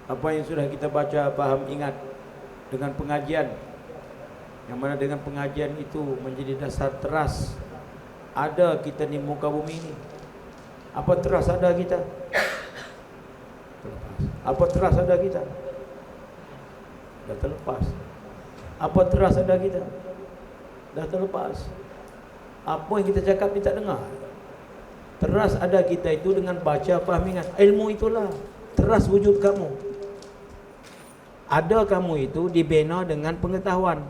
Apa yang sudah kita baca, faham, ingat dengan pengajian, yang mana dengan pengajian itu menjadi dasar teras ada kita di muka bumi ini. Apa teras ada kita? Terlepas. Apa teras ada kita? Dah terlepas. Apa teras ada kita? Dah terlepas. Apa yang kita cakap ni tak dengar. Teras ada kita itu dengan baca, faham, ingat. Ilmu itulah teras wujud kamu. Ada kamu itu dibina dengan pengetahuan.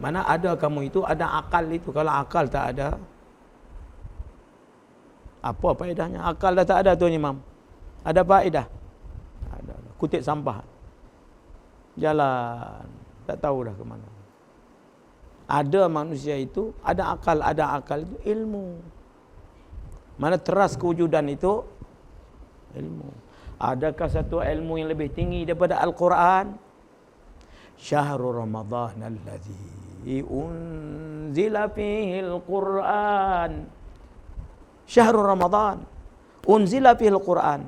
Mana ada kamu itu ada akal itu. Kalau akal tak ada, apa faedahnya? Akal dah tak ada Tuan Imam. Ada faedah? Ada. Kutip sampah. Jalan. Tak tahu dah ke mana. Ada manusia itu ada akal itu ilmu. Mana teras kewujudan itu ilmu. Adakah satu ilmu yang lebih tinggi daripada Al-Quran? Syahrul Ramadan alladzi unzila fihi al-Quran. Syahrul Ramadan unzila fihi al-Quran.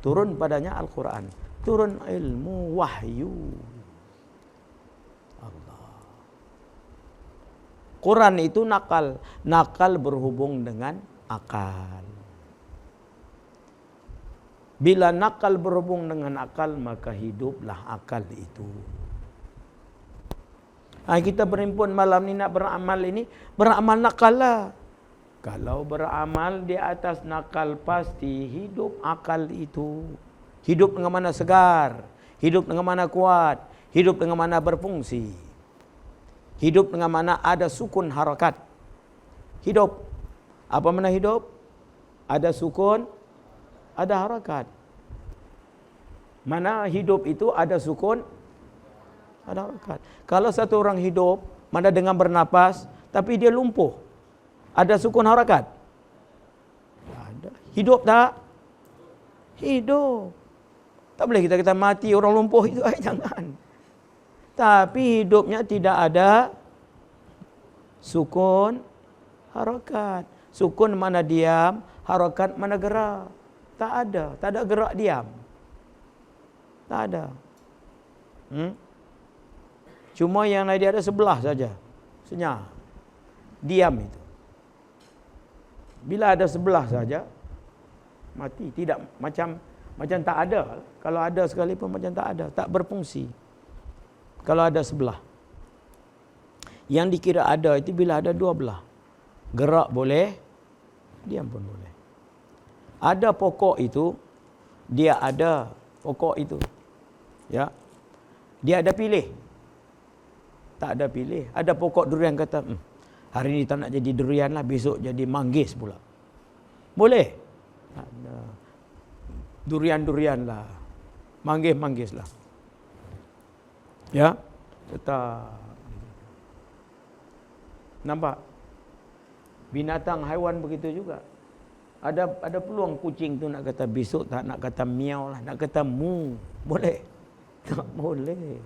Turun padanya Al-Quran. Turun ilmu wahyu. Allah. Quran itu nakal. Nakal berhubung dengan akal. Bila nakal berhubung dengan akal, maka hiduplah akal itu. Kita berhimpun malam ni nak beramal ini, beramal nakal lah. Kalau beramal di atas nakal, pasti hidup akal itu. Hidup dengan mana segar, hidup dengan mana kuat, hidup dengan mana berfungsi. Hidup dengan mana ada sukun harakat. Hidup. Apa mana hidup? Ada sukun, ada harakat. Mana hidup itu ada sukun, ada harakat. Kalau satu orang hidup, mana dengan bernapas, tapi dia lumpuh, ada sukun harakat? Ada. Hidup tak? Hidup. Tak boleh kita kata mati orang lumpuh itu, jangan. Tapi hidupnya tidak ada sukun harakat. Sukun mana diam, harakat mana gerak. Tak ada gerak diam. Tak ada. Cuma yang dia ada sebelah saja. Senyap. Diam itu. Bila ada sebelah saja, mati. Tidak macam tak ada. Kalau ada sekalipun macam tak ada. Tak berfungsi. Kalau ada sebelah. Yang dikira ada itu bila ada dua belah. Gerak boleh, diam pun boleh. Ada pokok itu, dia ada pokok itu. Ya. Dia ada pilih. Tak ada pilih. Ada pokok durian kata, hari ni tak nak jadi durian lah, besok jadi manggis pula. Boleh? Tak ada. Durian-durian lah. Manggis-manggis lah. Ya. Tetap. Nampak? Binatang haiwan begitu juga. Ada peluang kucing tu nak kata besok tak nak kata miau lah, nak kata mu. Boleh? Tak boleh.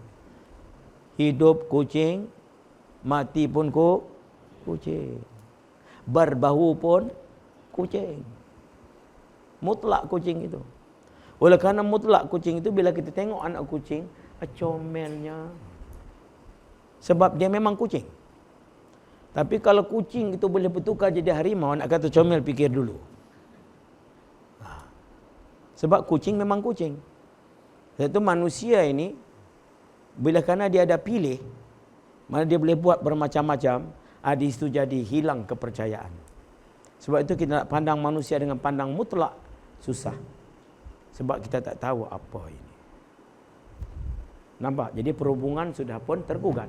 Hidup kucing, mati pun kucing. Berbau pun kucing. Mutlak kucing itu. Oleh kerana mutlak kucing itu, bila kita tengok anak kucing, comelnya. Sebab dia memang kucing. Tapi kalau kucing itu boleh bertukar jadi harimau, nak kata comel, fikir dulu. Sebab kucing memang kucing. Iaitu manusia ini, bila kerana dia ada pilih, mana dia boleh buat bermacam-macam, di situ jadi hilang kepercayaan. Sebab itu kita nak pandang manusia dengan pandang mutlak, susah. Sebab kita tak tahu apa ini. Nampak? Jadi perhubungan sudah pun tergugat.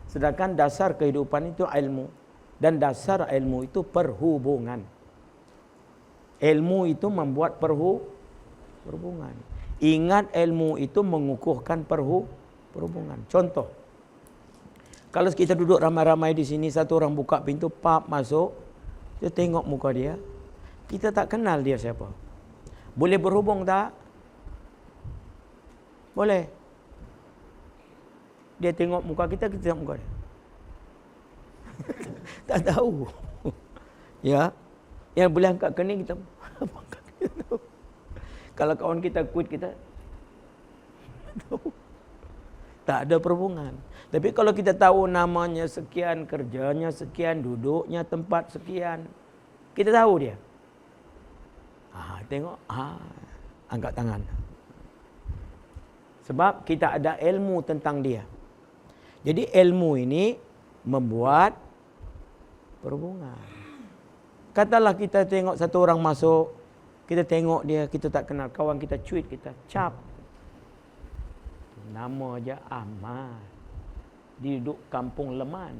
Sedangkan dasar kehidupan itu ilmu. Dan dasar ilmu itu perhubungan. Ilmu itu membuat perhubungan. Ingat, ilmu itu mengukuhkan perhubungan. Contoh. Kalau kita duduk ramai-ramai di sini, satu orang buka pintu, pap masuk, kita tengok muka dia. Kita tak kenal dia siapa. Boleh berhubung tak? Boleh. Dia tengok muka kita, kita tengok muka dia. Tak tahu. Ya. Yang boleh angkat kening kita. Kalau kawan kita quit kita, tak ada perhubungan. Tapi kalau kita tahu namanya sekian, kerjanya sekian, duduknya tempat sekian, kita tahu dia. Tengok, angkat tangan. Sebab kita ada ilmu tentang dia. Jadi ilmu ini membuat perhubungan. Katalah kita tengok satu orang masuk, kita tengok dia, kita tak kenal, kawan kita cuit kita, cap. Nama aja Ahmad. Dia duduk kampung Leman.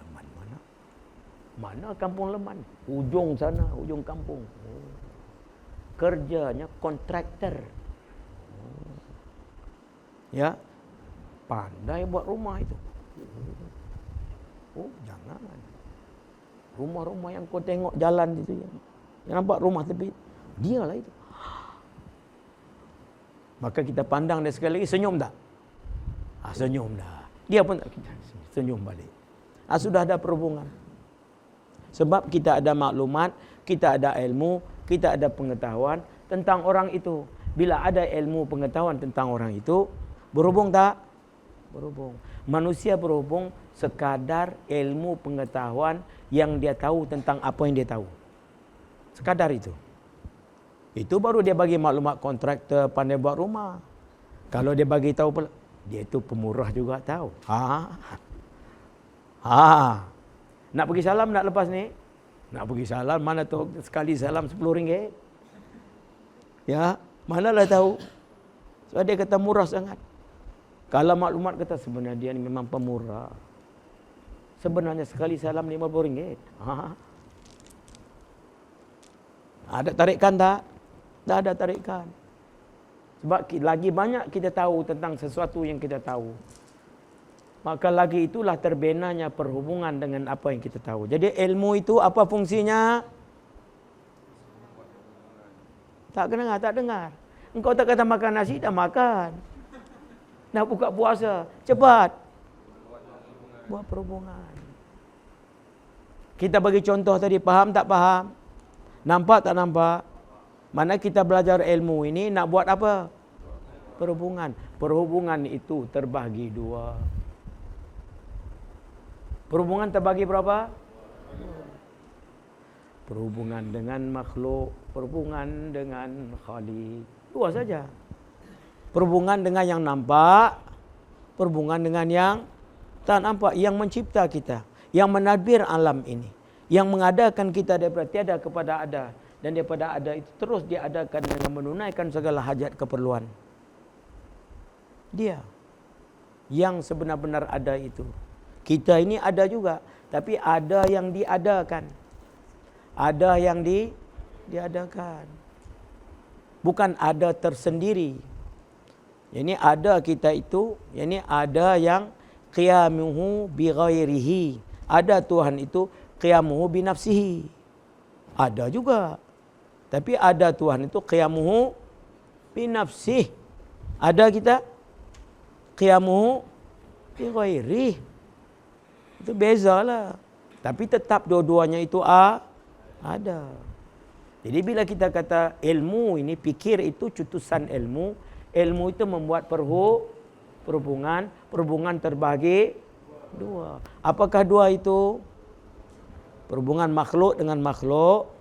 Leman mana? Mana kampung Leman? Ujung sana, ujung kampung. Kerjanya kontraktor. Ya, pandai buat rumah itu. Jangan. Rumah-rumah yang kau tengok jalan itu, yang nampak rumah tepi, dialah itu. Maka kita pandang dia sekali lagi, senyum tak? Senyum dah. Dia pun tak, kita senyum balik. Sudah ada perhubungan. Sebab kita ada maklumat, kita ada ilmu, kita ada pengetahuan tentang orang itu. Bila ada ilmu pengetahuan tentang orang itu, berhubung tak? Berhubung. Manusia berhubung sekadar ilmu pengetahuan yang dia tahu tentang apa yang dia tahu. Sekadar itu. Itu baru dia bagi maklumat kontraktor pandai buat rumah. Kalau dia bagi tahu pula, dia itu pemurah juga tahu. Nak pergi salam nak lepas ni? Nak pergi salam, mana tu sekali salam RM10. Ya, manalah tahu. Sebab dia kata murah sangat. Kalau maklumat kata sebenarnya dia ni memang pemurah. Sebenarnya sekali salam RM50. Ada tarikan tak? Tak ada tarikan. Sebab lagi banyak kita tahu tentang sesuatu yang kita tahu, maka lagi itulah terbinanya perhubungan dengan apa yang kita tahu. Jadi ilmu itu apa fungsinya? Tak dengar, tak dengar. Engkau tak kata makan nasi, dah makan. Nak buka puasa, cepat. Buat perhubungan. Kita bagi contoh tadi, faham tak faham? Nampak tak nampak? Mana kita belajar ilmu ini nak buat apa? Perhubungan. Perhubungan itu terbagi dua. Perhubungan terbagi berapa? Perhubungan dengan makhluk, perhubungan dengan Khalik. Dua saja. Perhubungan dengan yang nampak, perhubungan dengan yang tak nampak, yang mencipta kita, yang menadbir alam ini, yang mengadakan kita daripada tiada kepada ada, dan daripada ada itu terus diadakan dengan menunaikan segala hajat keperluan. Dia yang sebenar-benar ada itu. Kita ini ada juga, tapi ada yang diadakan. Ada yang diadakan. Bukan ada tersendiri. Ini ada kita itu, ini ada yang qiyamuhu bi ghairihi. Ada Tuhan itu qiyamuhu bi nafsihi. Ada juga. Tapi ada Tuhan itu qiyamuhu bi nafsihi. Ada kita qiyamuhu bi ghairihi. Itu bezalah. Tapi tetap dua-duanya itu ada. Jadi bila kita kata ilmu ini, fikir itu cutusan ilmu. Ilmu itu membuat perhubungan. Perhubungan terbagi dua. Apakah dua itu? Perhubungan makhluk dengan makhluk.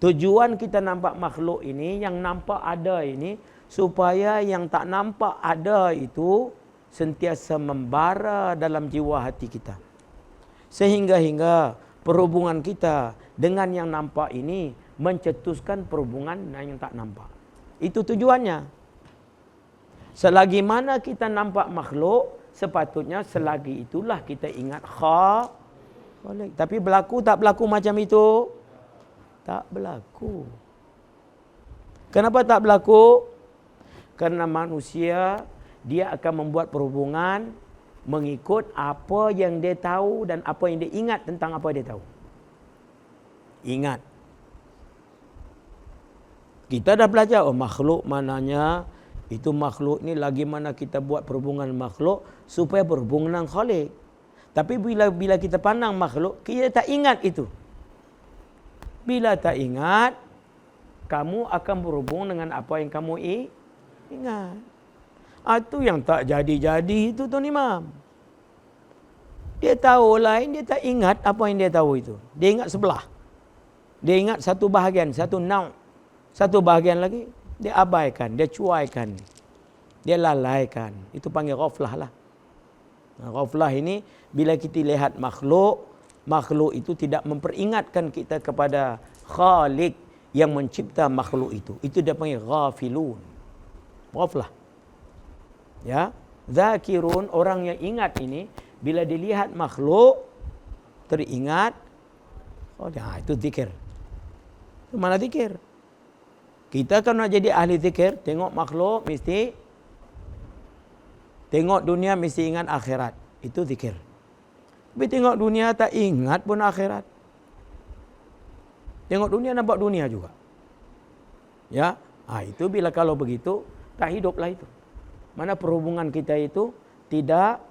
Tujuan kita nampak makhluk ini, yang nampak ada ini, supaya yang tak nampak ada itu sentiasa membara dalam jiwa hati kita. Sehingga perhubungan kita dengan yang nampak ini mencetuskan perhubungan dengan yang tak nampak. Itu tujuannya. Selagi mana kita nampak makhluk, sepatutnya selagi itulah kita ingat Khalik. Tapi berlaku tak berlaku macam itu? Tak berlaku. Kenapa tak berlaku? Karena manusia dia akan membuat perhubungan mengikut apa yang dia tahu dan apa yang dia ingat tentang apa dia tahu. Ingat. Kita dah belajar, makhluk mananya, itu makhluk ni lagi mana kita buat perhubungan makhluk supaya berhubungan dengan Khalik. Tapi bila kita pandang makhluk, kita tak ingat itu. Bila tak ingat, kamu akan berhubung dengan apa yang kamu ingat. Itu yang tak jadi-jadi itu Tuan Imam. Dia tahu lain, dia tak ingat apa yang dia tahu itu. Dia ingat sebelah. Dia ingat satu bahagian, satu nauk. Satu bahagian lagi, dia abaikan, dia cuaikan. Dia lalaikan. Itu panggil ghaflah lah. Ghaflah ini, bila kita lihat makhluk, makhluk itu tidak memperingatkan kita kepada Khalik yang mencipta makhluk itu. Itu dia panggil ghafilun. Ghaflah. Ya, zakirun, orang yang ingat ini, bila dilihat makhluk, teringat, oh ya, itu zikir. Itu mana zikir? Kita kalau nak jadi ahli zikir, tengok makhluk mesti, tengok dunia mesti ingat akhirat. Itu zikir. Tapi tengok dunia tak ingat pun akhirat. Tengok dunia nampak dunia juga. Ya, itu bila kalau begitu, tak hiduplah itu. Mana perhubungan kita itu tidak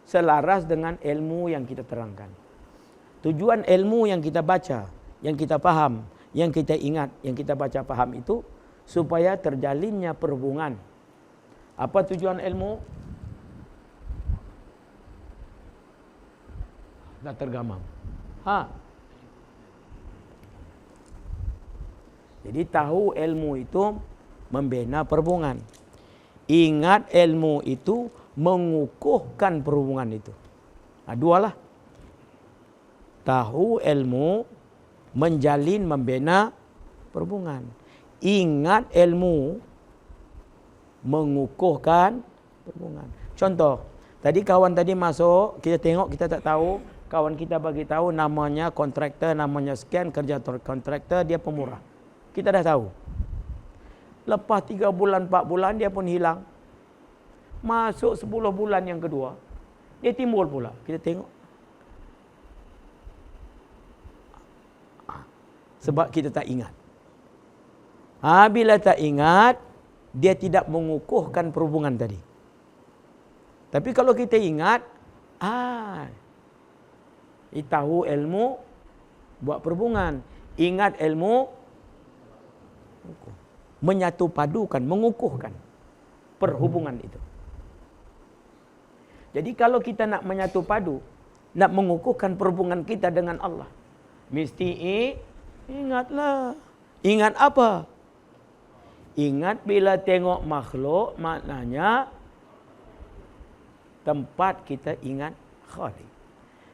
selaras dengan ilmu yang kita terangkan. Tujuan ilmu yang kita baca, yang kita faham, yang kita ingat, yang kita baca faham itu supaya terjalinnya perhubungan. Apa tujuan ilmu? Tak tergamam. Jadi tahu ilmu itu membina perhubungan. Ingat ilmu itu mengukuhkan perhubungan itu. Dua lah. Tahu ilmu menjalin, membina perhubungan. Ingat ilmu mengukuhkan perhubungan. Contoh, tadi kawan tadi masuk, kita tengok, kita tak tahu, kawan kita bagi tahu namanya kontraktor, namanya sekian, kerja kontraktor, dia pemurah. Kita dah tahu. Lepas 3 bulan, 4 bulan, dia pun hilang. Masuk 10 bulan yang kedua, dia timbul pula. Kita tengok. Sebab kita tak ingat. Bila tak ingat, dia tidak mengukuhkan perhubungan tadi. Tapi kalau kita ingat, tahu ilmu, buat perhubungan. Ingat ilmu, menyatu padukan, mengukuhkan perhubungan itu. Jadi kalau kita nak menyatu padu, nak mengukuhkan perhubungan kita dengan Allah, mesti ingatlah. Ingat apa? Ingat bila tengok makhluk, maknanya tempat kita ingat Khalik.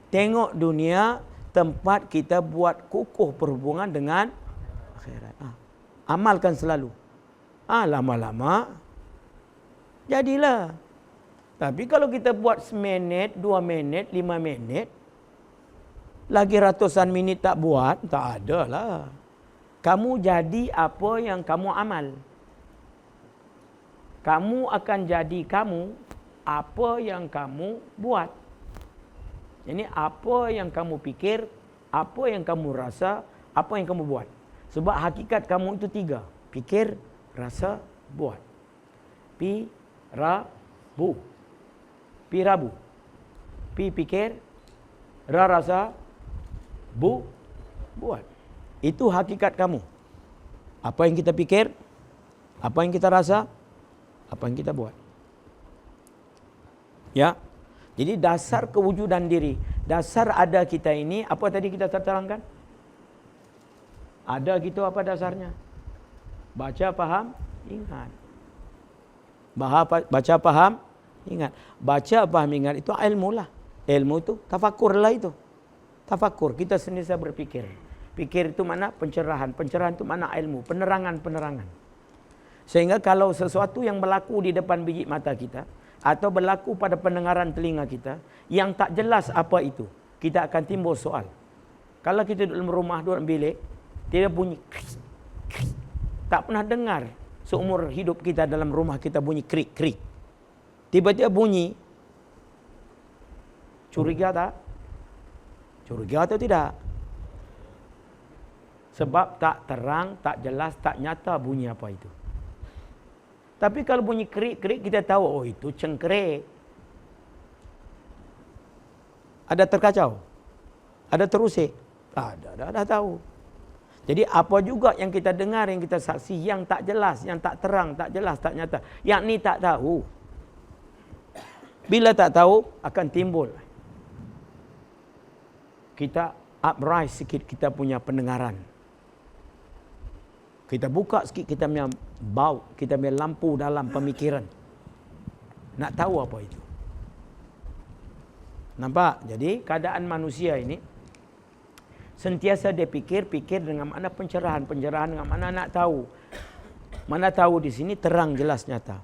Tengok dunia, tempat kita buat kukuh perhubungan dengan akhirat. Amalkan selalu. Lama-lama jadilah. Tapi kalau kita buat seminit, 2 minit, 5 minit, lagi ratusan minit tak buat, tak ada lah. Kamu jadi apa yang kamu amal. Kamu akan jadi kamu apa yang kamu buat. Jadi apa yang kamu pikir, apa yang kamu rasa, apa yang kamu buat. Sebab hakikat kamu itu 3. Pikir, rasa, buat. Pi, ra, bu. Pi rabu. Pi pikir, ra rasa, bu buat. Itu hakikat kamu. Apa yang kita pikir, apa yang kita rasa, apa yang kita buat. Ya. Jadi dasar kewujudan diri, dasar ada kita ini, apa tadi kita terangkan? Ada gitu apa dasarnya? Baca, faham, ingat. Baca, faham, ingat. Baca, faham, ingat itu ilmu lah. Ilmu itu tafakur lah itu. Tafakur, kita senantiasa berpikir. Pikir itu mana? Pencerahan. Pencerahan itu mana? Ilmu. Penerangan. Sehingga kalau sesuatu yang berlaku di depan biji mata kita, atau berlaku pada pendengaran telinga kita, yang tak jelas apa itu, kita akan timbul soal. Kalau kita duduk dalam rumah, duduk dalam bilik, dia bunyi krik, krik. Tak pernah dengar seumur hidup kita dalam rumah kita bunyi krik, krik. Tiba-tiba bunyi. Curiga tak? Curiga atau tidak? Sebab tak terang, tak jelas, tak nyata bunyi apa itu. Tapi kalau bunyi krik-krik, kita tahu, oh itu cengkerik. Ada terkacau? Ada terusik? Ada, dah tahu. Jadi apa juga yang kita dengar, yang kita saksi, yang tak jelas, yang tak terang, tak jelas, tak nyata, yakni tak tahu. Bila tak tahu, akan timbul. Kita uprise sikit kita punya pendengaran. Kita buka sikit kita punya bulb, kita punya lampu dalam pemikiran. Nak tahu apa itu. Nampak? Jadi keadaan manusia ini sentiasa dia fikir dengan mana pencerahan dengan mana nak tahu. Mana tahu di sini terang jelas nyata.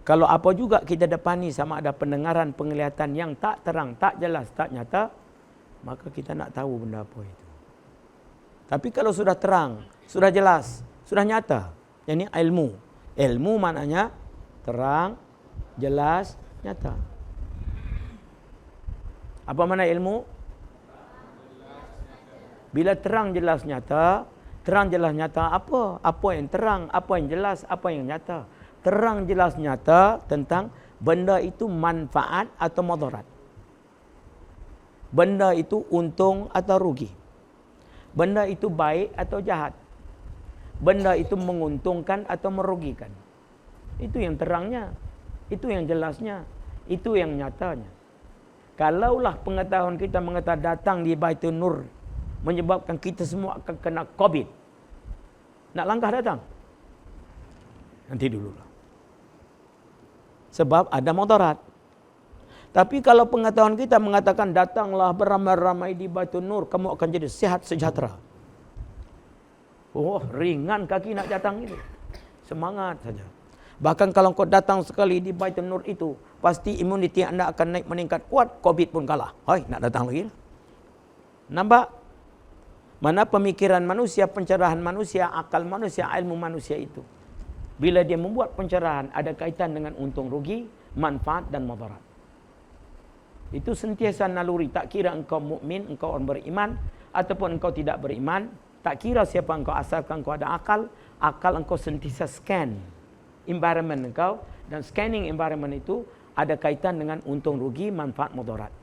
Kalau apa juga kita depani sama ada pendengaran, penglihatan yang tak terang, tak jelas, tak nyata, maka kita nak tahu benda apa itu. Tapi kalau sudah terang, sudah jelas, sudah nyata, ini ilmu. Ilmu maknanya terang, jelas, nyata. Apa makna ilmu? Bila terang jelas nyata apa? Apa yang terang, apa yang jelas, apa yang nyata? Terang jelas nyata tentang benda itu manfaat atau mudarat. Benda itu untung atau rugi. Benda itu baik atau jahat. Benda itu menguntungkan atau merugikan. Itu yang terangnya, itu yang jelasnya, itu yang nyatanya. Kalaulah pengetahuan kita mengatakan datang di Baitul Nur menyebabkan kita semua akan kena COVID. Nak langkah datang? Nanti dululah. Sebab ada mudarat. Tapi kalau pengetahuan kita mengatakan datanglah beramai-ramai di Baitul Nur, kamu akan jadi sihat sejahtera. Oh, ringan kaki nak datang itu. Semangat saja. Bahkan kalau kau datang sekali di Baitul Nur itu, pasti imuniti anda akan naik meningkat kuat, COVID pun kalah. Hai, nak datang lagi. Nampak? Mana pemikiran manusia, pencerahan manusia, akal manusia, ilmu manusia itu. Bila dia membuat pencerahan, ada kaitan dengan untung rugi, manfaat dan mudarat. Itu sentiasa naluri. Tak kira engkau mukmin, engkau orang beriman, ataupun engkau tidak beriman. Tak kira siapa engkau, asalkan engkau ada akal. Akal engkau sentiasa scan environment engkau. Dan scanning environment itu ada kaitan dengan untung rugi, manfaat, mudarat.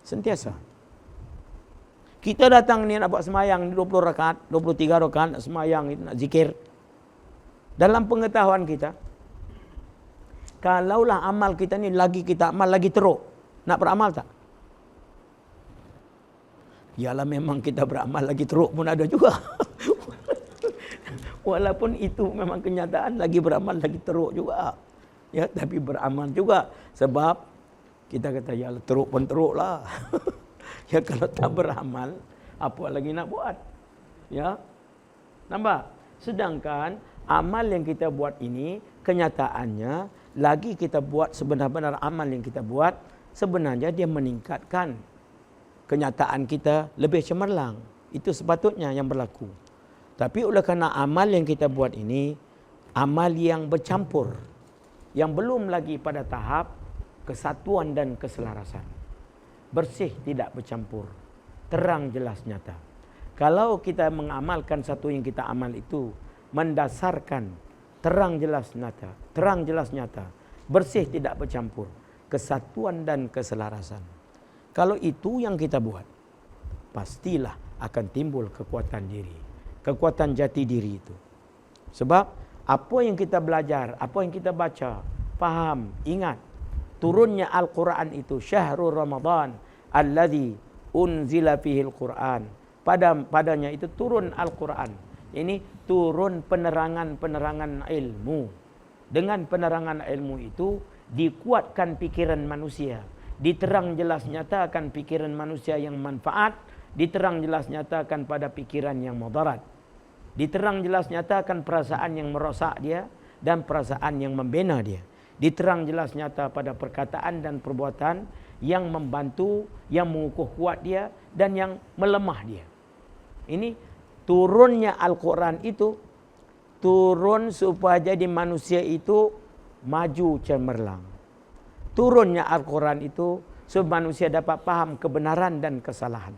Sentiasa. Kita datang ni nak buat semayang 20 rakaat, 23 rakaat nak semayang, nak zikir. Dalam pengetahuan kita, kalaulah amal kita ni lagi kita amal lagi teruk, nak beramal tak? Yalah memang kita beramal lagi teruk pun ada juga. Walaupun itu memang kenyataan, lagi beramal lagi teruk juga. Ya, tapi beramal juga. Sebab kita kata ya teruk pun teruk lah. Ya kalau tak beramal, apa lagi nak buat? Ya, nampak? Sedangkan amal yang kita buat ini, kenyataannya, lagi kita buat sebenar-benar amal yang kita buat, sebenarnya dia meningkatkan kenyataan kita lebih cemerlang. Itu sepatutnya yang berlaku. Tapi oleh kerana amal yang kita buat ini, amal yang bercampur, yang belum lagi pada tahap kesatuan dan keselarasan. Bersih tidak bercampur, terang jelas nyata. Kalau kita mengamalkan satu yang kita amal itu mendasarkan terang jelas nyata, bersih tidak bercampur, kesatuan dan keselarasan. Kalau itu yang kita buat, pastilah akan timbul kekuatan diri, kekuatan jati diri itu. Sebab apa yang kita belajar, apa yang kita baca, faham, ingat. Turunnya Al-Quran itu syahrul Ramadan alladzi unzila fihi Al-Quran. Padanya itu turun Al-Quran. Ini turun penerangan-penerangan ilmu. Dengan penerangan ilmu itu dikuatkan pikiran manusia. Diterang jelas nyatakan pikiran manusia yang manfaat, diterang jelas nyatakan pada pikiran yang mudarat. Diterang jelas nyatakan perasaan yang merosak dia dan perasaan yang membina dia. Diterang jelas nyata pada perkataan dan perbuatan yang membantu, yang mengukuh kuat dia dan yang melemah dia. Ini turunnya Al-Quran itu turun supaya jadi manusia itu maju cemerlang. Turunnya Al-Quran itu supaya manusia dapat paham kebenaran dan kesalahan.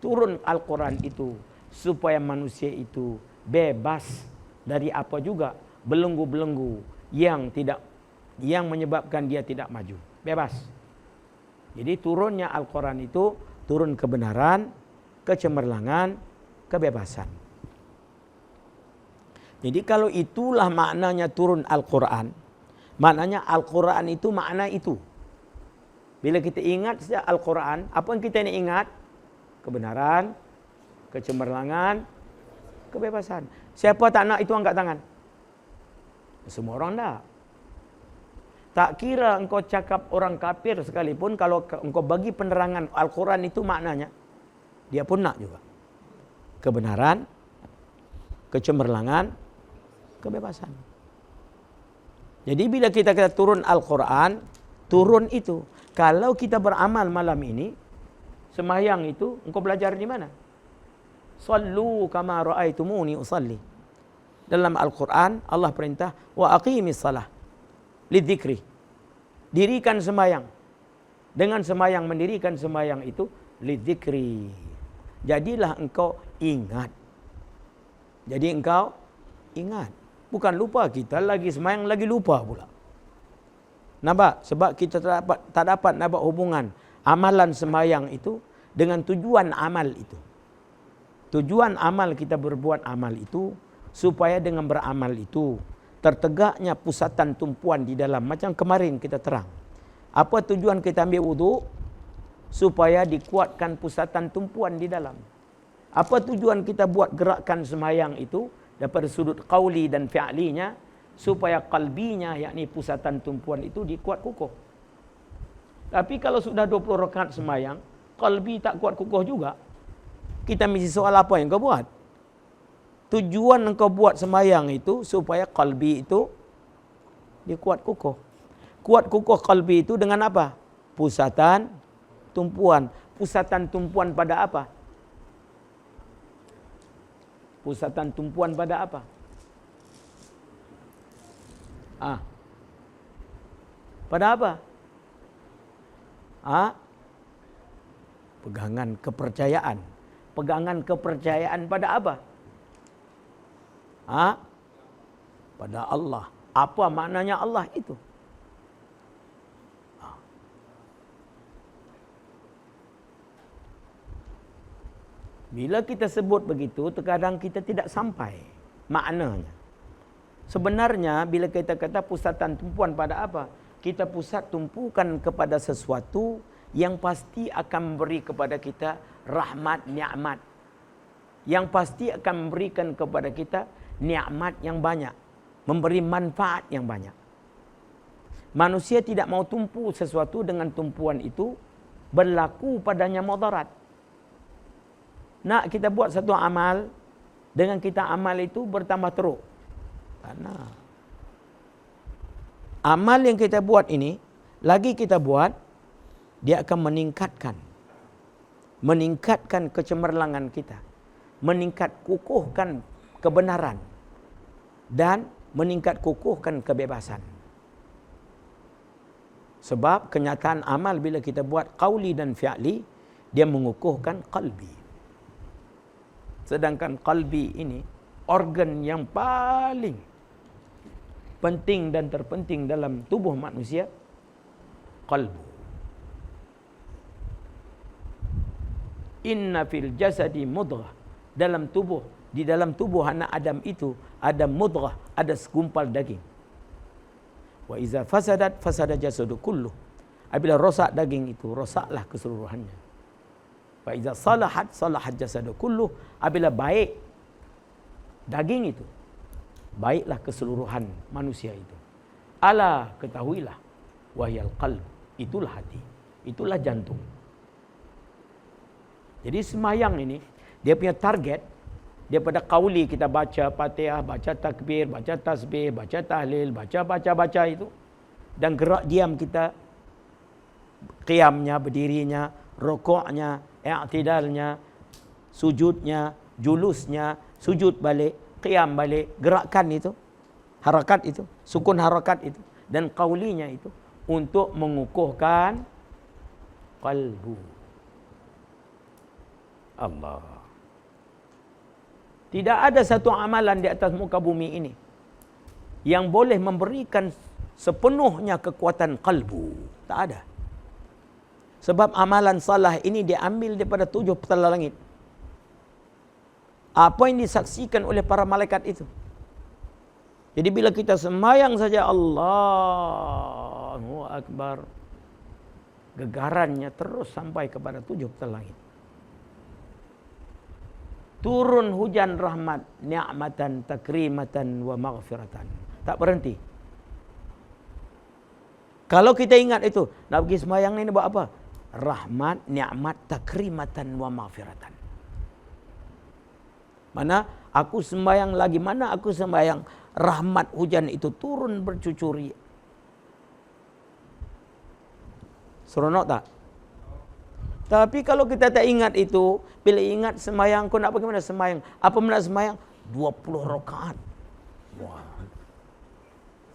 Turun Al-Quran itu supaya manusia itu bebas dari apa juga belenggu-belenggu yang menyebabkan dia tidak maju. Bebas. Jadi turunnya Al-Quran itu turun kebenaran, kecemerlangan, kebebasan. Jadi kalau itulah maknanya turun Al-Quran, maknanya Al-Quran itu makna itu. Bila kita ingat sejak Al-Quran, apa yang kita ini ingat? Kebenaran, kecemerlangan, kebebasan. Siapa tak nak itu angkat tangan? Semua orang tak. Tak kira engkau cakap orang kafir sekalipun, kalau engkau bagi penerangan Al-Quran itu maknanya, dia pun nak juga. Kebenaran, kecemerlangan, kebebasan. Jadi bila kita kata turun Al-Quran, turun itu. Kalau kita beramal malam ini, sembahyang itu, engkau belajar di mana? Sallu kama ra'aitumuni usalli. Dalam Al-Quran, Allah perintah, wa aqimis salah lidzikri. Dirikan sembahyang. Dengan sembahyang, mendirikan sembahyang itu, lidzikri. Jadilah engkau ingat. Jadi engkau ingat. Bukan lupa, kita lagi sembahyang, lagi lupa pula. Nampak? Sebab kita tak dapat nampak hubungan amalan sembahyang itu dengan tujuan amal itu. Tujuan amal kita berbuat amal itu supaya dengan beramal itu tertegaknya pusatan tumpuan di dalam. Macam kemarin kita terang. Apa tujuan kita ambil wuduk? Supaya dikuatkan pusatan tumpuan di dalam. Apa tujuan kita buat gerakan sembahyang itu? Daripada sudut qauli dan fi'linya, supaya qalbinya, yakni pusatan tumpuan itu dikuat kukuh. Tapi kalau sudah 20 rakaat sembahyang, qalbi tak kuat kukuh juga, kita mesti soal apa yang kau buat? Tujuan engkau buat sembahyang itu supaya qalbi itu dikuat kukuh. Kuat kukuh qalbi itu dengan apa? Pusatan tumpuan. Pusatan tumpuan pada apa? Pusatan tumpuan pada apa? Pada apa? Pegangan kepercayaan. Pegangan kepercayaan pada apa? Pada Allah. Apa maknanya Allah itu? Bila kita sebut begitu, terkadang kita tidak sampai maknanya. Sebenarnya bila kita kata pusatan tumpuan pada apa? Kita pusat tumpukan kepada sesuatu yang pasti akan memberi kepada kita rahmat, nikmat. Yang pasti akan memberikan kepada kita nikmat yang banyak. Memberi manfaat yang banyak. Manusia tidak mau tumpu sesuatu dengan tumpuan itu berlaku padanya mudarat. Nak kita buat satu amal, dengan kita amal itu bertambah teruk. Karena amal yang kita buat ini, lagi kita buat, dia akan meningkatkan kecemerlangan kita, meningkat kukuhkan kebenaran, dan meningkat kukuhkan kebebasan. Sebab kenyataan amal bila kita buat qauli dan fi'li, dia mengukuhkan qalbi. Sedangkan qalbi ini organ yang paling penting dan terpenting dalam tubuh manusia, qalbu. Inna fil jasadi mudghah. Di dalam tubuh anak Adam itu ada mudghah, ada segumpal daging. Wa iza fasadat fasada jasadu kulluh. Apabila rosak daging itu, rosaklah keseluruhannya. Wa iza salahat salahat jasadu kulluh. Apabila baik daging itu, baiklah keseluruhan manusia itu. Ala, ketahuilah, wahyal qalb, itulah hati, itulah jantung. Jadi sembahyang ini, dia punya target, daripada qauli kita baca Fatihah, baca takbir, baca tasbih, baca tahlil, baca itu, dan gerak diam kita, qiyamnya, berdirinya, rukuknya, i'tidalnya, sujudnya, julusnya, sujud balik, qiyam balik, gerakan itu, harakat itu, sukun harakat itu, dan qaulinya itu untuk mengukuhkan qalbu. Allah. Tidak ada satu amalan di atas muka bumi ini yang boleh memberikan sepenuhnya kekuatan qalbu. Tak ada. Sebab amalan salah ini diambil daripada 7 petala langit. Apa yang disaksikan oleh para malaikat itu. Jadi bila kita sembahyang saja Allahu Akbar, gegarannya terus sampai kepada 7 petal langit. Turun hujan rahmat, ni'matan, takrimatan wa maghfiratan. Tak berhenti. Kalau kita ingat itu, nak pergi sembahyang ini buat apa? Rahmat, nikmat, takrimatan wa maghfiratan. Mana aku sembahyang lagi, mana aku sembahyang, rahmat hujan itu turun bercucuri. Seronok tak? Tapi kalau kita tak ingat itu, bila ingat sembahyang, kau nak bagaimana sembahyang? Apa mana sembahyang? 20 rakaat. Wah.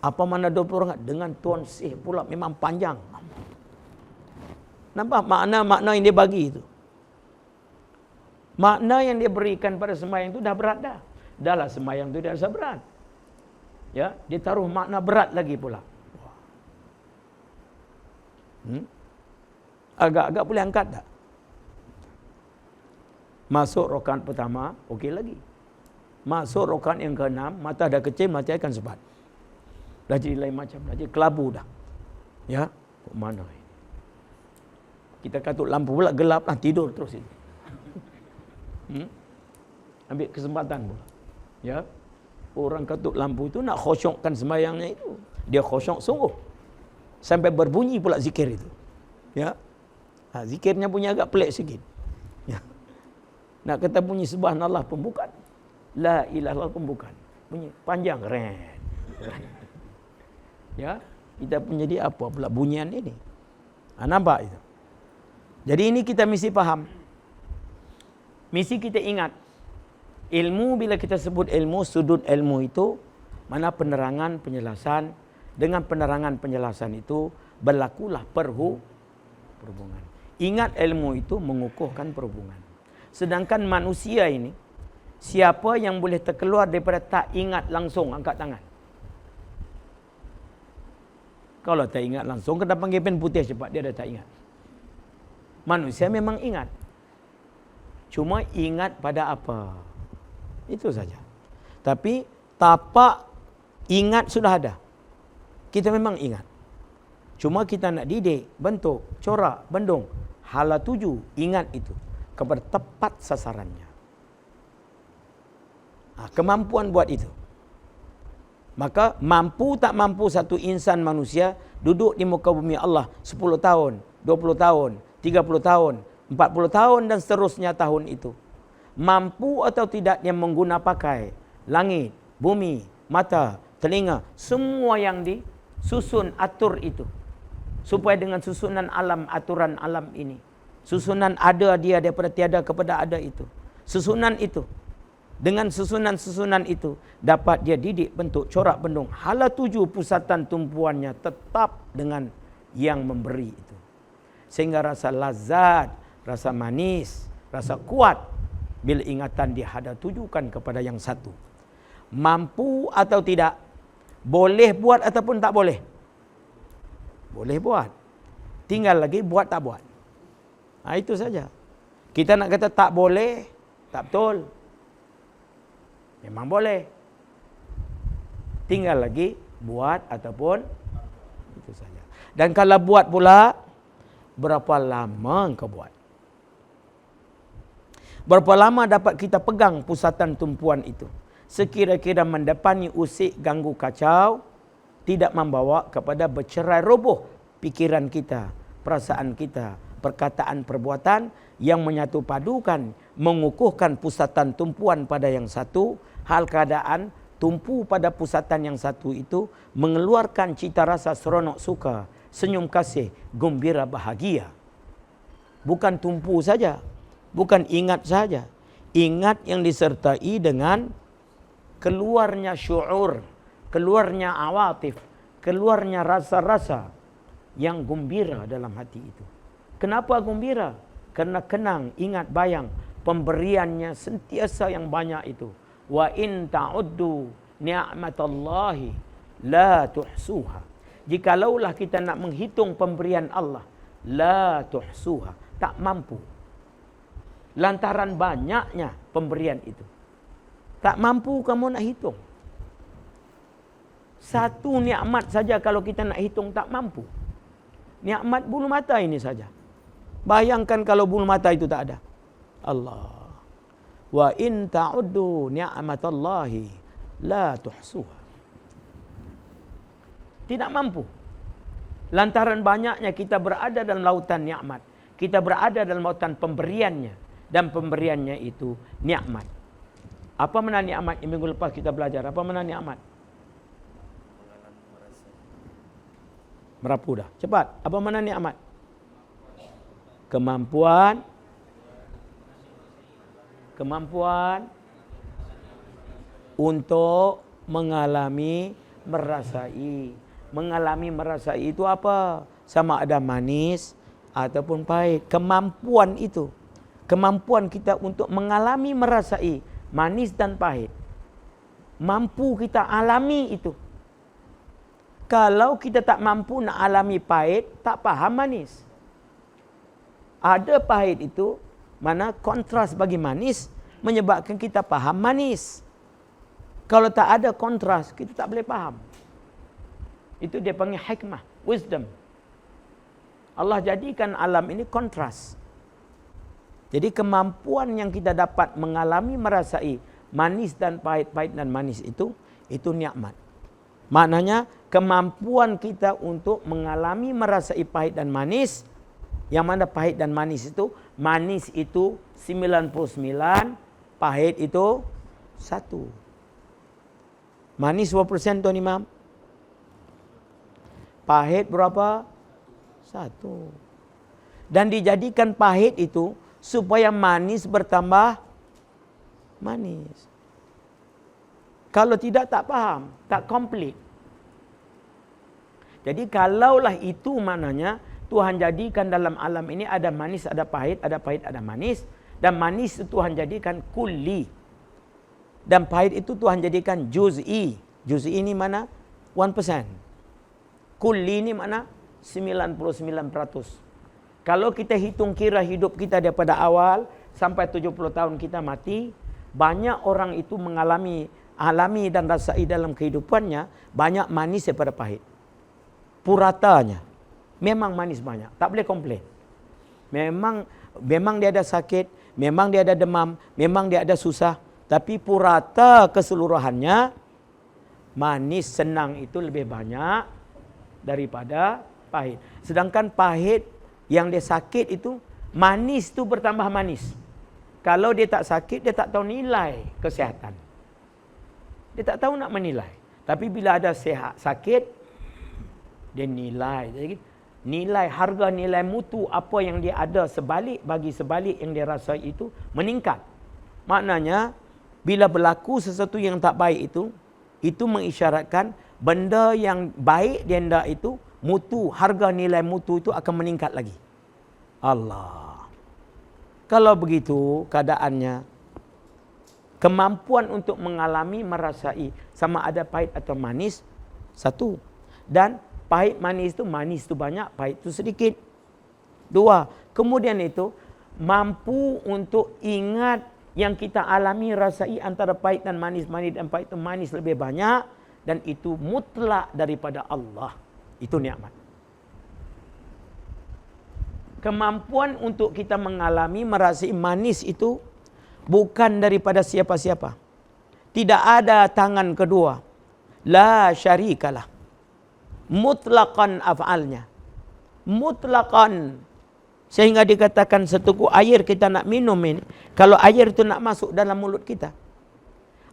Apa mana 20 rakaat? Dengan tuan sih pula memang panjang. Nampak makna-makna yang dia bagi itu? Makna yang dia berikan pada sembahyang itu dah berat dah. Dah lah sembahyang itu dah rasa berat. Ya, dia taruh makna berat lagi pula. Agak-agak boleh angkat tak? Masuk rakaat pertama, okey lagi. Masuk rakaat yang ke-6, mata dah kecil, mata akan sebat. Dah jadi lain macam, dah jadi kelabu dah. Ya, kok mana ini? Kita katuk lampu pula gelap lah, tidur terus ini. Ambil kesempatan pula. Ya. Orang katuk lampu itu nak khusyukkan sembahyangnya itu. Dia khusyuk sungguh. Sampai berbunyi pula zikir itu. Ya. Zikirnya punya agak pelik sikit. Ya. Nak kata bunyi subhanallah pun bukan. La ilaha illallah pun bukan. Bunyi panjang ren. Ya. Kita punya dia apa pula bunyian ini? Nampak itu. Jadi ini kita mesti faham. Mesti kita ingat. Ilmu, bila kita sebut ilmu, sudut ilmu itu, mana penerangan, penjelasan. Dengan penerangan, penjelasan itu, berlakulah perhubungan. Ingat ilmu itu mengukuhkan perhubungan. Sedangkan manusia ini, siapa yang boleh terkeluar daripada tak ingat langsung, angkat tangan. Kalau tak ingat langsung, kena panggil pen putih cepat, dia dah tak ingat. Manusia memang ingat. Cuma ingat pada apa? Itu saja. Tapi tapak ingat sudah ada. Kita memang ingat. Cuma kita nak didik, bentuk, corak, bendung. Hala tuju, ingat itu. Kepada tepat sasarannya. Kemampuan buat itu. Maka mampu tak mampu satu insan manusia duduk di muka bumi Allah 10 tahun, 20 tahun, 30 tahun, 40 tahun dan seterusnya tahun itu. Mampu atau tidak dia mengguna pakai langit, bumi, mata, telinga, semua yang disusun atur itu. Supaya dengan susunan alam, aturan alam ini. Susunan ada dia daripada tiada kepada ada itu. Susunan itu. Dengan susunan-susunan itu dapat dia didik, bentuk, corak, bendung. Hala tuju pusatan tumpuannya tetap dengan yang memberi itu. Sehingga rasa lazat, rasa manis, rasa kuat bila ingatan dia ada tujukan kepada yang satu. Mampu atau tidak, boleh buat ataupun tak boleh. Boleh buat. Tinggal lagi buat tak buat. Itu saja. Kita nak kata tak boleh, tak betul. Memang boleh. Tinggal lagi buat ataupun itu saja. Dan kalau buat pula, berapa lama engkau buat? Berapa lama dapat kita pegang pusatan tumpuan itu? Sekira-kira mendepani usik, ganggu, kacau, tidak membawa kepada bercerai roboh pikiran kita, perasaan kita, perkataan, perbuatan yang menyatu padukan, mengukuhkan pusatan tumpuan pada yang satu, hal keadaan tumpu pada pusatan yang satu itu mengeluarkan cita rasa seronok suka, senyum kasih, gembira bahagia. Bukan tumpu saja, bukan ingat saja. Ingat yang disertai dengan keluarnya syuur, keluarnya awatif, keluarnya rasa-rasa yang gembira dalam hati itu. Kenapa gembira? Karena kenang, ingat, bayang pemberiannya sentiasa yang banyak itu. Wa in ta'uddu ni'matallahi la tuhsuha. Jikalaulah kita nak menghitung pemberian Allah, la tuhsuha, tak mampu. Lantaran banyaknya pemberian itu. Tak mampu kamu nak hitung. Satu nikmat saja kalau kita nak hitung tak mampu. Nikmat bulu mata ini saja. Bayangkan kalau bulu mata itu tak ada. Allah. Wa in ta'uddu ni'matallahi la tuhsuha. Tidak mampu. Lantaran banyaknya kita berada dalam lautan nikmat. Kita berada dalam lautan pemberiannya. Dan pemberiannya itu nikmat. Apa mana nikmat? Minggu lepas kita belajar. Apa mana nikmat? Merapu dah. Cepat. Apa mana nikmat? Kemampuan untuk mengalami merasai. Mengalami merasai itu apa? Sama ada manis ataupun pahit. Kemampuan itu. Kemampuan kita untuk mengalami merasai manis dan pahit. Mampu kita alami itu. Kalau kita tak mampu nak alami pahit, tak faham manis. Ada pahit itu, mana kontras bagi manis, menyebabkan kita faham manis. Kalau tak ada kontras, kita tak boleh faham. Itu dia panggil hikmah, wisdom. Allah jadikan alam ini kontras. Jadi kemampuan yang kita dapat mengalami merasai manis dan pahit, pahit dan manis itu nikmat. Maknanya kemampuan kita untuk mengalami merasai pahit dan manis, yang mana pahit dan manis itu 99, pahit itu 1. Manis berapa persen Tuan Imam? Pahit berapa? 1. Dan dijadikan pahit itu supaya manis bertambah manis. Kalau tidak tak faham, tak komplit. Jadi kalaulah itu maknanya Tuhan jadikan dalam alam ini ada manis, ada pahit, ada manis. Dan manis itu Tuhan jadikan kulli. Dan pahit itu Tuhan jadikan juz'i. Juz'i ini mana? 1%. Kulli ini mana? 99%. Kalau kita hitung kira hidup kita daripada awal sampai 70 tahun kita mati, banyak orang itu alami dan rasai dalam kehidupannya banyak manis daripada pahit. Puratanya memang manis banyak, tak boleh komplain. Memang dia ada sakit, memang dia ada demam, memang dia ada susah, tapi purata keseluruhannya manis senang itu lebih banyak daripada pahit. Sedangkan pahit yang dia sakit itu, manis itu bertambah manis. Kalau dia tak sakit, dia tak tahu nilai kesihatan. Dia tak tahu nak menilai. Tapi bila ada sakit, dia nilai. Jadi, nilai, harga nilai mutu apa yang dia ada sebalik yang dia rasa itu meningkat. Maknanya, bila berlaku sesuatu yang tak baik itu mengisyaratkan benda yang baik dia hendak itu, mutu, harga nilai mutu itu akan meningkat lagi. Allah. Kalau begitu keadaannya, kemampuan untuk mengalami, merasai sama ada pahit atau manis, 1. Dan pahit manis itu banyak, pahit itu sedikit. 2. Kemudian itu mampu untuk ingat yang kita alami, rasai antara pahit dan manis dan pahit itu manis lebih banyak. Dan itu mutlak daripada Allah. Itu nikmat. Kemampuan untuk kita mengalami, merasai manis itu bukan daripada siapa-siapa. Tidak ada tangan kedua. La syarikalah. Mutlaqan af'alnya. Mutlaqan. Sehingga dikatakan seteguk air kita nak minum ini. Kalau air itu nak masuk dalam mulut kita,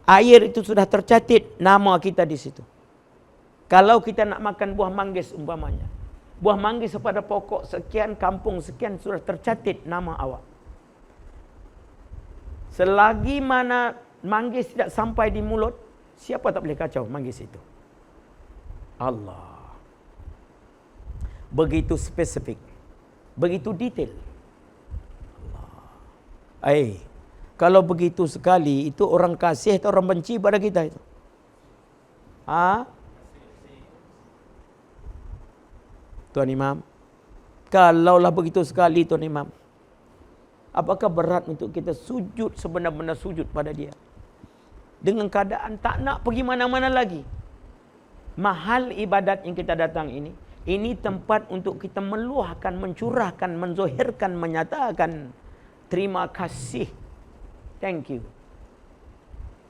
air itu sudah tercatat nama kita di situ. Kalau kita nak makan buah manggis umpamanya, buah manggis pada pokok sekian, kampung sekian, sudah tercatat nama awak. Selagi mana manggis tidak sampai di mulut, siapa tak boleh kacau manggis itu? Allah. Begitu spesifik, begitu detail. Allah. Kalau begitu sekali, itu orang kasih atau orang benci pada kita itu? Tuan Imam, kalaulah begitu sekali Tuan Imam, apakah berat untuk kita sujud sebenar-benar sujud pada dia? dengan keadaan tak nak pergi mana-mana lagi. Mahal ibadat yang kita datang ini tempat untuk kita meluahkan, mencurahkan, menzohirkan, menyatakan terima kasih. Thank you.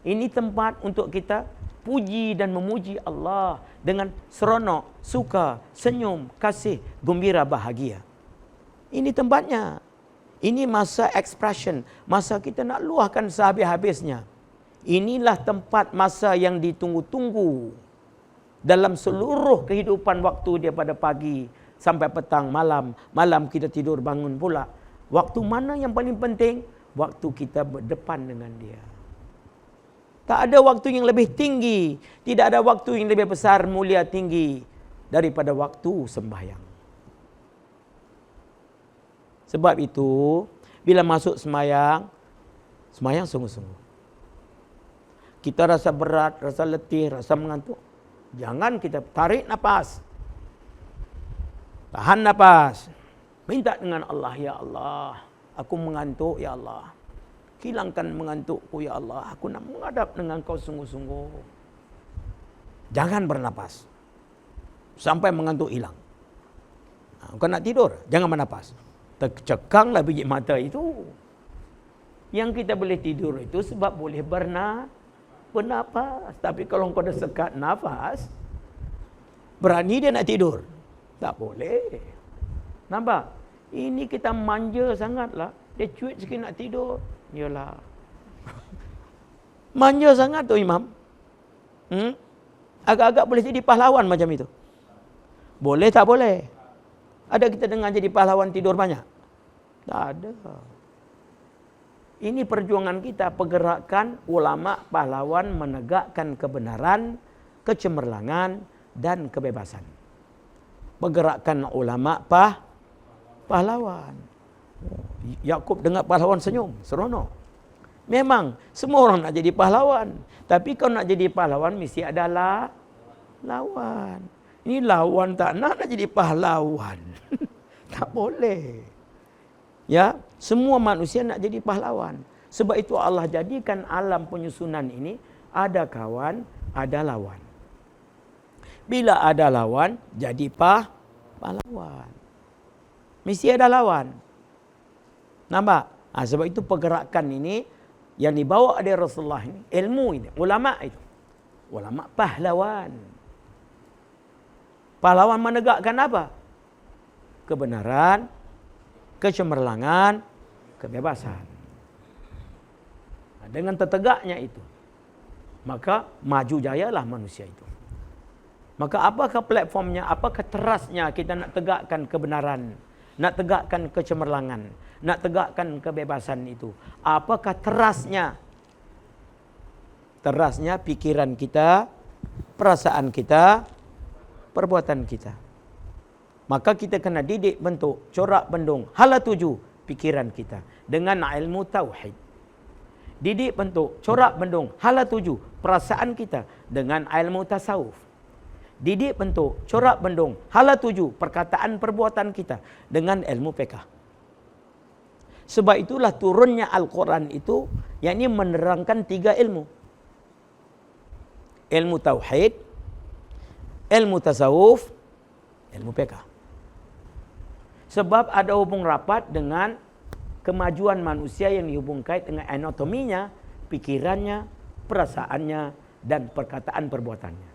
Ini tempat untuk kita puji dan memuji Allah dengan seronok, suka, senyum, kasih, gembira, bahagia. Ini tempatnya. Ini masa expression, masa kita nak luahkan sehabis-habisnya. Inilah tempat masa yang ditunggu-tunggu dalam seluruh kehidupan waktu daripada pagi sampai petang, malam. Malam kita tidur bangun pula. Waktu mana yang paling penting? Waktu kita berdepan dengan dia. Tak ada waktu yang lebih tinggi. Tidak ada waktu yang lebih besar, mulia, tinggi daripada waktu sembahyang. Sebab itu, bila masuk sembahyang, sembahyang sungguh-sungguh. Kita rasa berat, rasa letih, rasa mengantuk. Jangan kita tarik nafas. Tahan nafas. Minta dengan Allah, ya Allah, aku mengantuk, ya Allah. Hilangkan mengantukku, ya Allah. Aku nak menghadap dengan kau sungguh-sungguh. Jangan bernapas sampai mengantuk hilang. Kau nak tidur, jangan bernapas. Tercekanglah biji mata itu. Yang kita boleh tidur itu sebab boleh bernapas. Tapi kalau kau dah sekat nafas, berani dia nak tidur? Tak boleh. Nampak? Ini kita manja sangatlah. Dia cuit sikit nak tidur. Yalah. Manja sangat tu imam. Agak-agak boleh jadi pahlawan macam itu. Boleh tak boleh? Ada kita dengar jadi pahlawan tidur banyak? Tak ada. Ini perjuangan kita, pergerakan ulama pahlawan menegakkan kebenaran, kecemerlangan dan kebebasan. Pergerakan ulama pahlawan. Yakub dengar pahlawan senyum, seronok. Memang semua orang nak jadi pahlawan, tapi kalau nak jadi pahlawan mesti ada lawan. Ini lawan tak nak jadi pahlawan. Tak boleh. Ya, semua manusia nak jadi pahlawan. Sebab itu Allah jadikan alam penyusunan ini ada kawan, ada lawan. Bila ada lawan, jadi pahlawan. Mesti ada lawan. Nampak? Sebab itu pergerakan ini yang dibawa oleh Rasulullah ini, ilmu ini, ulama itu. Ulama pahlawan. Pahlawan menegakkan apa? Kebenaran, kecemerlangan, kebebasan. Dengan tertegaknya itu, maka maju jayalah manusia itu. Maka apakah platformnya, apakah terasnya kita nak tegakkan kebenaran, nak tegakkan kecemerlangan, nak tegakkan kebebasan itu? Apakah terasnya? Terasnya pikiran kita, perasaan kita, perbuatan kita. Maka kita kena didik bentuk corak bendung hala tuju pikiran kita dengan ilmu tauhid. Didik bentuk corak bendung hala tuju perasaan kita dengan ilmu tasawuf. Didik bentuk corak bendung hala tuju perkataan perbuatan kita dengan ilmu fiqh. Sebab itulah turunnya Al-Quran itu, yakni menerangkan 3 ilmu. Ilmu tauhid, ilmu tasawuf, ilmu fiqh. Sebab ada hubung rapat dengan kemajuan manusia yang dihubung kait dengan anatominya, pikirannya, perasaannya, dan perkataan perbuatannya.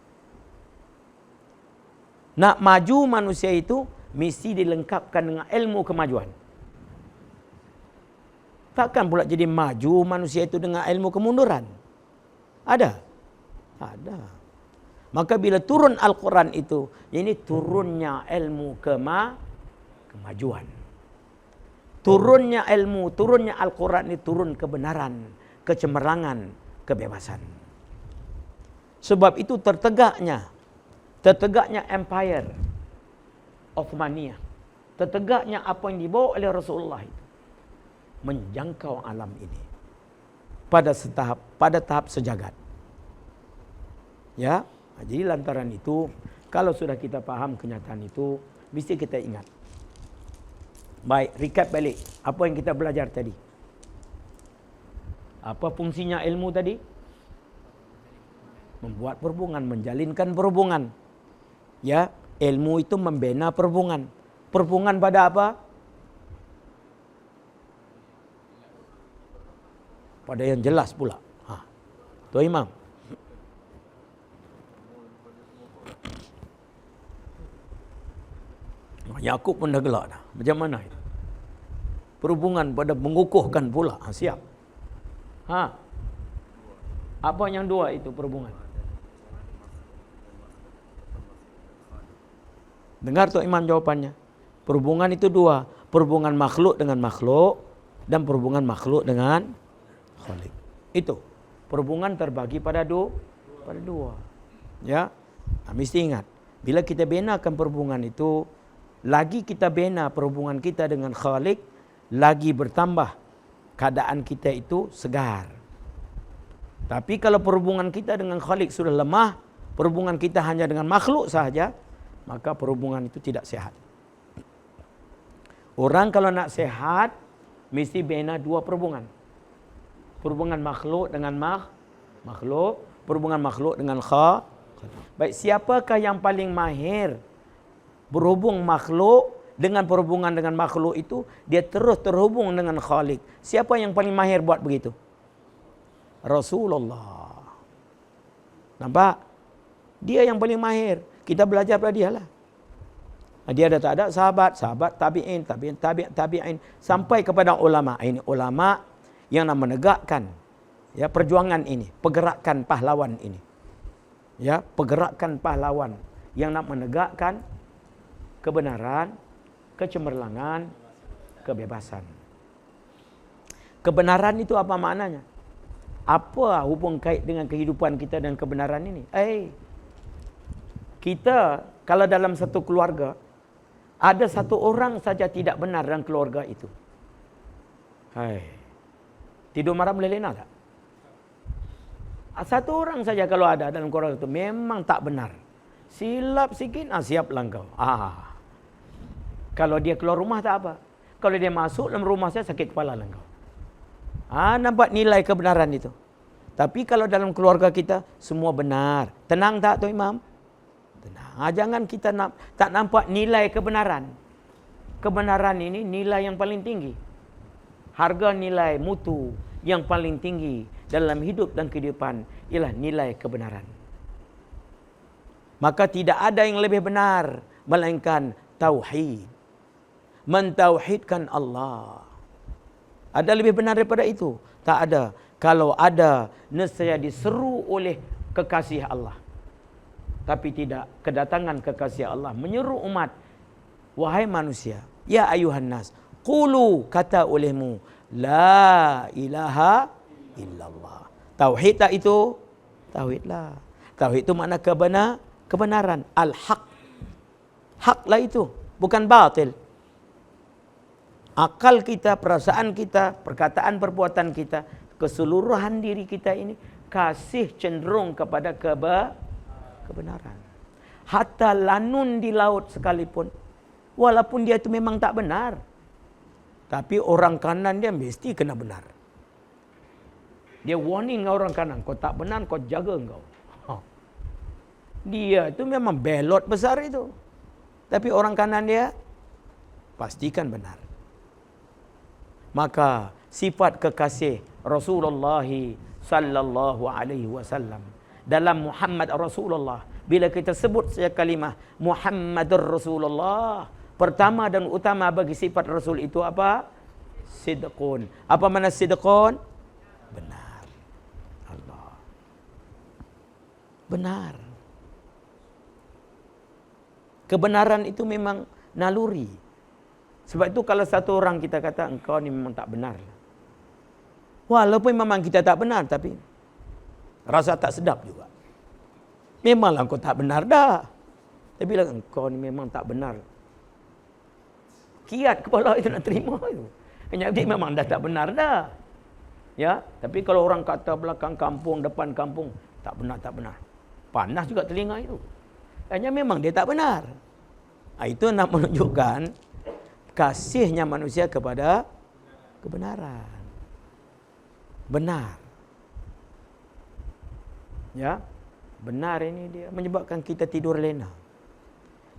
Nak maju manusia itu mesti dilengkapkan dengan ilmu kemajuan. Takkan pula jadi maju manusia itu dengan ilmu kemunduran. Ada? Ada. Maka bila turun Al-Quran itu, ini turunnya ilmu kemajuan. Turunnya ilmu, turunnya Al-Quran ini turun kebenaran, kecemerlangan, kebebasan. Sebab itu tertegaknya empire Uthmaniyah. Tertegaknya apa yang dibawa oleh Rasulullah itu menjangkau alam ini pada tahap sejagat. Ya, jadi lantaran itu, kalau sudah kita faham kenyataan itu, mesti kita ingat. Baik, recap balik apa yang kita belajar tadi. Apa fungsinya ilmu tadi? membuat perhubungan, menjalinkan perhubungan. Ya, ilmu itu membina perhubungan. Perhubungan pada apa? Pada yang jelas pula. Tuan Imam. Yakub pun dah gelak dah. Macam mana itu? Perhubungan pada mengukuhkan pula. Siap. Apa yang dua itu perhubungan? Dengar Tuan Imam jawapannya. Perhubungan itu dua. Perhubungan makhluk dengan makhluk dan perhubungan makhluk dengan Khalik. Itu. Perhubungan terbagi pada dua. Ya. Mesti ingat. Bila kita benakan perhubungan itu, lagi kita bina perhubungan kita dengan Khalik, lagi bertambah keadaan kita itu segar. Tapi kalau perhubungan kita dengan Khalik sudah lemah, perhubungan kita hanya dengan makhluk sahaja, maka perhubungan itu tidak sehat. Orang kalau nak sehat, mesti bina dua perhubungan. Perhubungan makhluk dengan makhluk, perhubungan makhluk dengan Khalik. Baik, siapakah yang paling mahir berhubung makhluk dengan perhubungan dengan makhluk itu? Dia terus terhubung dengan Khalik. Siapa yang paling mahir buat begitu? Rasulullah. Nampak? Dia yang paling mahir. Kita belajar pada dia lah. Dia ada tak ada sahabat tabi'in, tabi'in sampai kepada ulama. Ini ulama yang nak menegakkan ya perjuangan ini, pergerakan pahlawan ini. Ya, pergerakan pahlawan yang nak menegakkan kebenaran, kecemerlangan, kebebasan. Kebenaran itu apa maknanya? Apa hubung kait dengan kehidupan kita dan kebenaran ini? Kita kalau dalam satu keluarga ada satu orang saja tidak benar dalam keluarga itu. Tidur malam lelena tak? Satu orang saja kalau ada dalam keluarga itu memang tak benar. Silap sikit, siap langkau. Kalau dia keluar rumah tak apa. Kalau dia masuk dalam rumah saya sakit kepala langkau. Nampak nilai kebenaran itu. Tapi kalau dalam keluarga kita semua benar. Tenang tak Tuan Imam? Tenang. Jangan kita tak nampak nilai kebenaran. Kebenaran ini nilai yang paling tinggi. Harga nilai mutu yang paling tinggi dalam hidup dan kehidupan ialah nilai kebenaran. Maka tidak ada yang lebih benar melainkan tauhid. Mentauhidkan Allah. Ada lebih benar daripada itu? Tak ada. Kalau ada, nescaya diseru oleh kekasih Allah. Tapi tidak, kedatangan kekasih Allah menyeru umat, wahai manusia, ya ayuhan nas, qulu, kata olehmu, la ilaha illallah. Tauhid tak itu? Tauhidlah. Tauhid itu makna kebenaran. Al-haq. Haklah itu, bukan batil. Akal kita, perasaan kita, perkataan, perbuatan kita, keseluruhan diri kita ini kasih cenderung kepada kebenaran. Hatta lanun di laut sekalipun, walaupun dia itu memang tak benar, tapi orang kanan dia mesti kena benar. Dia warning orang kanan, kau tak benar, kau jaga kau. Dia itu memang belot besar itu, tapi orang kanan dia pastikan benar. Maka sifat kekasih Rasulullah sallallahu alaihi wasallam dalam Muhammad Rasulullah, bila kita sebut saja kalimah Muhammadur Rasulullah, pertama dan utama bagi sifat Rasul itu apa? Sidqun. Apa makna sidqun? Benar. Allah. Benar. Kebenaran itu memang naluri. Sebab itu kalau satu orang kita kata engkau ni memang tak benar. Walaupun memang kita tak benar, tapi rasa tak sedap juga. Memanglah engkau tak benar dah. Tapi bilang engkau ni memang tak benar. Kiat kepala itu nak terima itu. Jadi memang dah tak benar dah. Ya, tapi kalau orang kata belakang kampung, depan kampung, tak benar. Panas juga telinga itu. Hanya memang dia tak benar. Itu nak menunjukkan kasihnya manusia kepada kebenaran. Benar. Ya. benar ini dia menyebabkan kita tidur lena.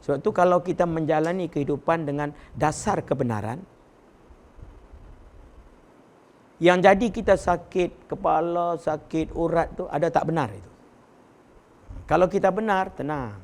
Sebab tu kalau kita menjalani kehidupan dengan dasar kebenaran, yang jadi kita sakit kepala, sakit urat tu ada tak benar itu. Kalau kita benar, tenang.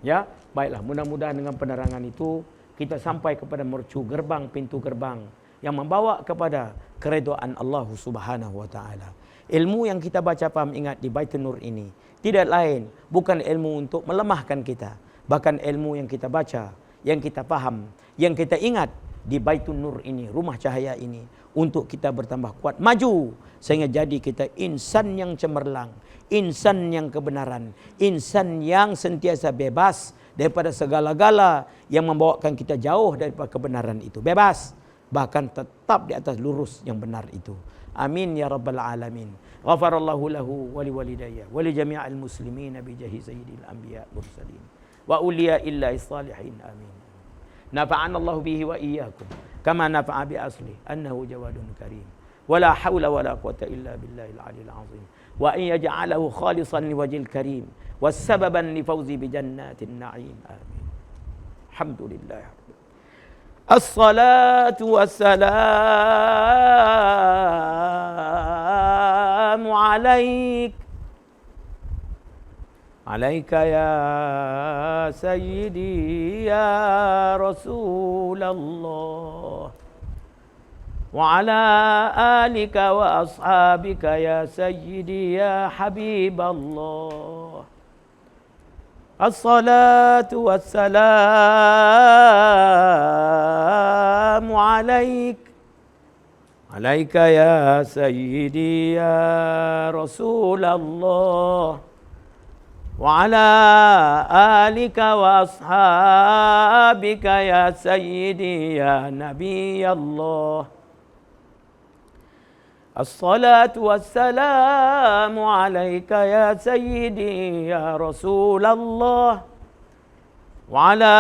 Ya, baiklah, mudah-mudahan dengan penerangan itu kita sampai kepada mercu gerbang, pintu gerbang yang membawa kepada keredaan Allah Subhanahu wa taala. Ilmu yang kita baca, faham, ingat di Baitul Nur ini tidak lain bukan ilmu untuk melemahkan kita, bahkan ilmu yang kita baca, yang kita faham, yang kita ingat di Baitul Nur ini, rumah cahaya ini, untuk kita bertambah kuat maju sehingga jadi kita insan yang cemerlang, insan yang kebenaran, insan yang sentiasa bebas daripada segala-gala yang membawakan kita jauh daripada kebenaran itu. Bebas, bahkan tetap di atas lurus yang benar itu. Amin ya rabbal alamin. Ghafarallahu lahu wa liwalidayya wa li jami'il muslimin bi jahi sayyidil anbiya mursalin wa uliya illahi salihin. Amin. Nafa'ana Allah bihi wa iyyakum kama nafa'a bi asli annahu jawadun karim. Wala haula wala quwwata illa billahil aliyil azim. Wa in yaj'alahu khalisan liwajhil karim was sababan li fawzi bi jannatin na'im. Amin. Alhamdulillah. As-salatu was-salamu alaik. Alaika ya sayyidi ya Rasulullah. Wa ala alika wa ashabika ya sayyidi ya Habiballah. As-salatu was-salamu alaik. Alaika ya sayyidi ya Rasulullah. Wa ala alika wa ashabika ya sayyidi ya Nabiyallah. As-salatu was-salamu alayka ya sayyidi ya Rasulullah. Wa ala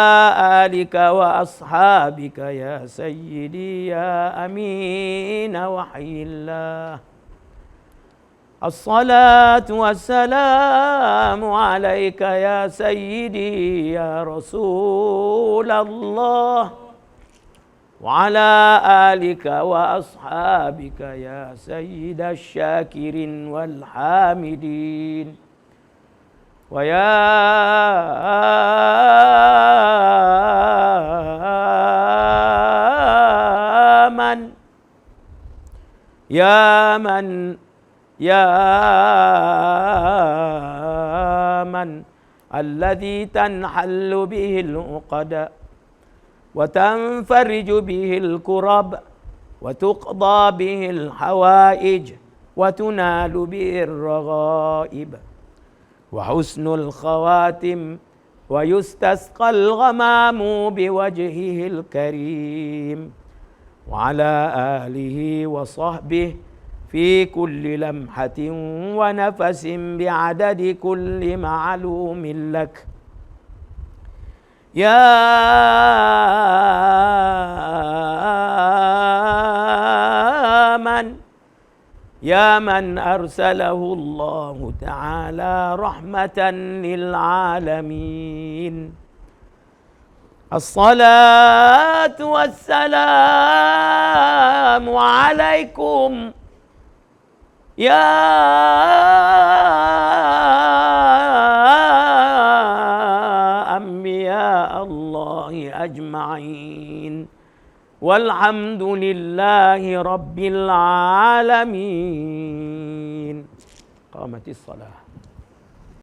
alika wa ashabika ya sayyidi ya amin wahyillah. As-salatu was-salamu alayka ya sayyidi ya Rasulullah. وعلى آلك وأصحابك يا سيد الشاكرين والحامدين ويا من الذي تنحل به العقد وتنفرج به الكرب وتقضى به الحوائج وتنال به الرغائب وحسن الخواتم ويستسقى الغمام بوجهه الكريم وعلى آله وصحبه في كل لمحة ونفس بعدد كل معلوم لك يا من أرسله الله تعالى رحمة للعالمين. الصلاة والسلام عليكم يا أنبياء الله أجمعين والحمد لله رب العالمين. قامت الصلاة.